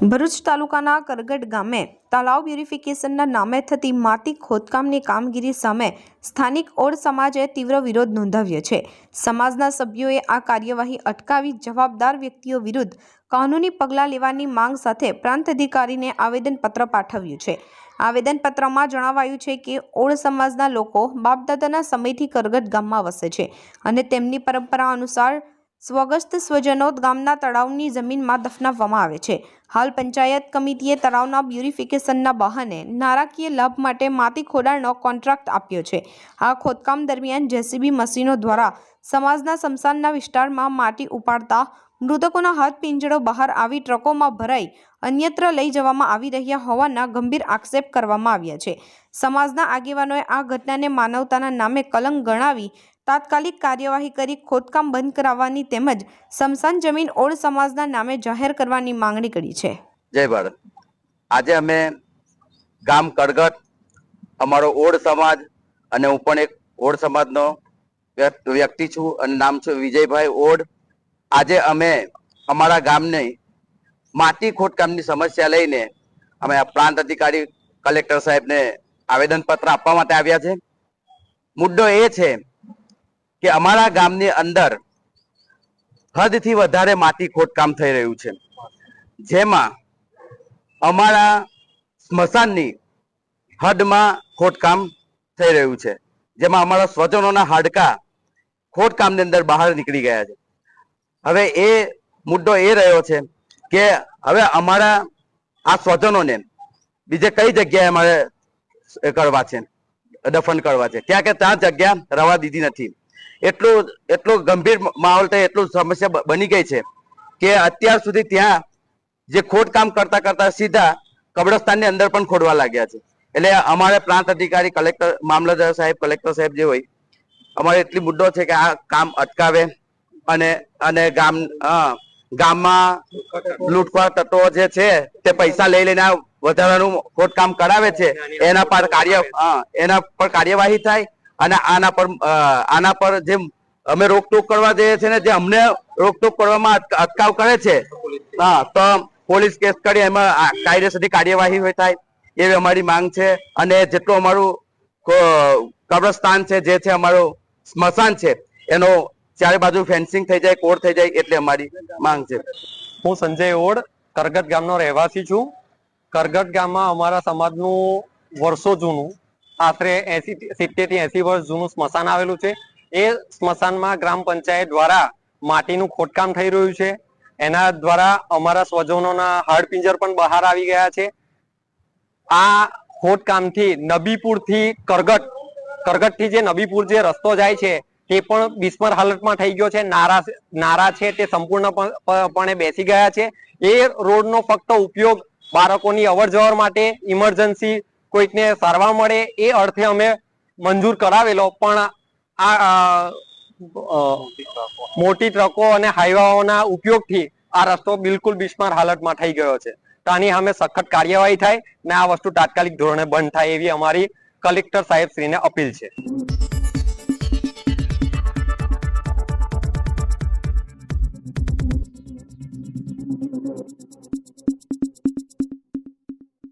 ભરૂચ તાલુકાના કરગટ ગામે તળાવ બ્યુરિફિકેશનના નામે થતી માટી ખોદકામની કામગીરી સામે સ્થાનિક ઓડ સમાજે તીવ્ર વિરોધ નોંધાવ્યો છે। સમાજના સભ્યોએ આ કાર્યવાહી અટકાવી જવાબદાર વ્યક્તિઓ વિરુદ્ધ કાનૂની પગલાં લેવાની માંગ સાથે પ્રાંત અધિકારીને આવેદનપત્ર પાઠવ્યું છે। આવેદનપત્રમાં જણાવાયું છે કે ઓડ સમાજના લોકો બાપદાદાના સમયથી કરગટ ગામમાં વસે છે અને તેમની પરંપરા અનુસાર સ્વગસ્ત સ્વજનો ગામના તળાવની જમીનમાં દફનાવવામાં આવે છે। હાલ પંચાયત કમિટીએ તળાવના બ્યુરિફિકેશનના બહાને નાણાકીય લાભ માટે માટી ખોદાણનો કોન્ટ્રાક્ટ આપ્યો છે। આ ખોદકામ દરમિયાન જેસીબી મશીનો દ્વારા સમાજના સ્મશાનના વિસ્તારમાં માટી ઉપાડતા મૃતકોના હાથ પિંજરો બહાર આવી ટ્રકોમાં ભરાઈ અન્યત્ર લઈ જવામાં આવી રહ્યા હોવાના ગંભીર આક્ષેપ કરવામાં આવ્યા છે। સમાજના આગેવાનોએ આ ઘટનાને માનવતાના નામે કલંક ગણાવી તાત્કાલિક કાર્યવાહી કરી ખોદકામ બંધ કરાવવાની તેમજ સ્મશાન જમીન ઓડ સમાજના નામે જાહેર કરવાની માંગણી કરી છે। જય ભારત। આજે અમે ગામ કરગટ અમારો ઓડ સમાજ અને હું પણ એક ઓડ સમાજનો વ્યક્તિ છું અને નામ છે વિજયભાઈ ઓડ। આજે અમે અમારા ગામને માટી ખોદકામની સમસ્યા લઈને અમે પ્રાંત અધિકારી કલેક્ટર સાહેબને આવેદનપત્ર આપવા માટે આવ્યા છે। મુદ્દો એ છે કે અમારા ગામની અંદર હદથી વધારે માટી ખોદકામ થઈ રહ્યું છે, જેમાં અમારા સ્મશાનની હદમાં ખોદકામ થઈ રહ્યું છે, જેમાં અમારા સ્વજનોના હાડકા ખોદકામની અંદર બહાર નીકળી ગયા છે। હવે એ મુદ્દો એ રહ્યો છે કે હવે અમારા આ સ્વજનોને બીજે કઈ જગ્યાએ અમારે કરવા છે, દફન કરવા છે, ત્યાં કે ત્યાં જગ્યા રવા દીધી નથી। એટલો ગંભીર માહોલ થાય, એટલું સમસ્યા બની ગઈ છે કે અત્યાર સુધી ત્યાં જે ખોદકામ કરતા કરતા સીધા કબ્રસ્તાનની અંદર પણ ખોદવા લાગ્યા છે। એટલે અમારે પ્રાંત અધિકારી કલેક્ટર મામલતદાર સાહેબ કલેક્ટર સાહેબ જે હોય અમારે એટલી મુદ્દો છે કે આ કામ અટકાવે અને ગામમાં લૂંટફાટ તત્વો જે છે તે પૈસા લઈ લઈને વધારાનું ખોદકામ કરાવે છે, એના પર કાર્યવાહી થાય અને આના પર જે અમે રોકટોક કરવા જઈએ છીએ ને જે અમને રોકટોક કરવામાં અટકાવ કરે છે તો પોલીસ કેસ કરી એમાં કાયદેસરની કાર્યવાહી થાય એવી અમારી માંગ છે। અને જેટલું અમારું કબ્રસ્તાન છે, જે છે અમારું સ્મશાન છે, એનો ચારે બાજુ ફેન્સિંગ થઈ જાય, કોડ થઈ જાય એટલે અમારી માંગ છે। હું સંજય ઓડ કરગટ ગામનો રહેવાસી છું। કરગટ ગામમાં અમારા સમાજનું વર્ષો જૂનું આશરે 70 થી 80 વર્ષ જૂનું સ્મશાન આવેલું છે। એ સ્મશાનમાં ગ્રામ પંચાયત દ્વારા માટીનું ખોદકામ થઈ રહ્યું છે। એના દ્વારા અમારા સ્વજનોના હાડપિંજર પણ બહાર આવી ગયા છે। આ ખોદકામથી નબીપુરથી કરગટથી જે નબીપુર જે રસ્તો જાય છે તે પણ બિસ્માર હાલતમાં થઈ ગયો છે। નારા છે તે સંપૂર્ણપણે બેસી ગયા છે। એ રોડનો ફક્ત ઉપયોગ બાળકોની અવર જવર માટે, ઇમરજન્સી કોઈકને સારવાર મળે એ અર્થે અમે મંજૂર કરાવેલો, પણ આ મોટી ટ્રકો અને હાઈવાઓના ઉપયોગથી આ રસ્તો બિલકુલ બિસ્માર હાલતમાં થઈ ગયો છે। તો આની સામે સખત કાર્યવાહી થાય ને આ વસ્તુ તાત્કાલિક ધોરણે બંધ થાય એવી અમારી કલેક્ટર સાહેબ શ્રીને અપીલ છે।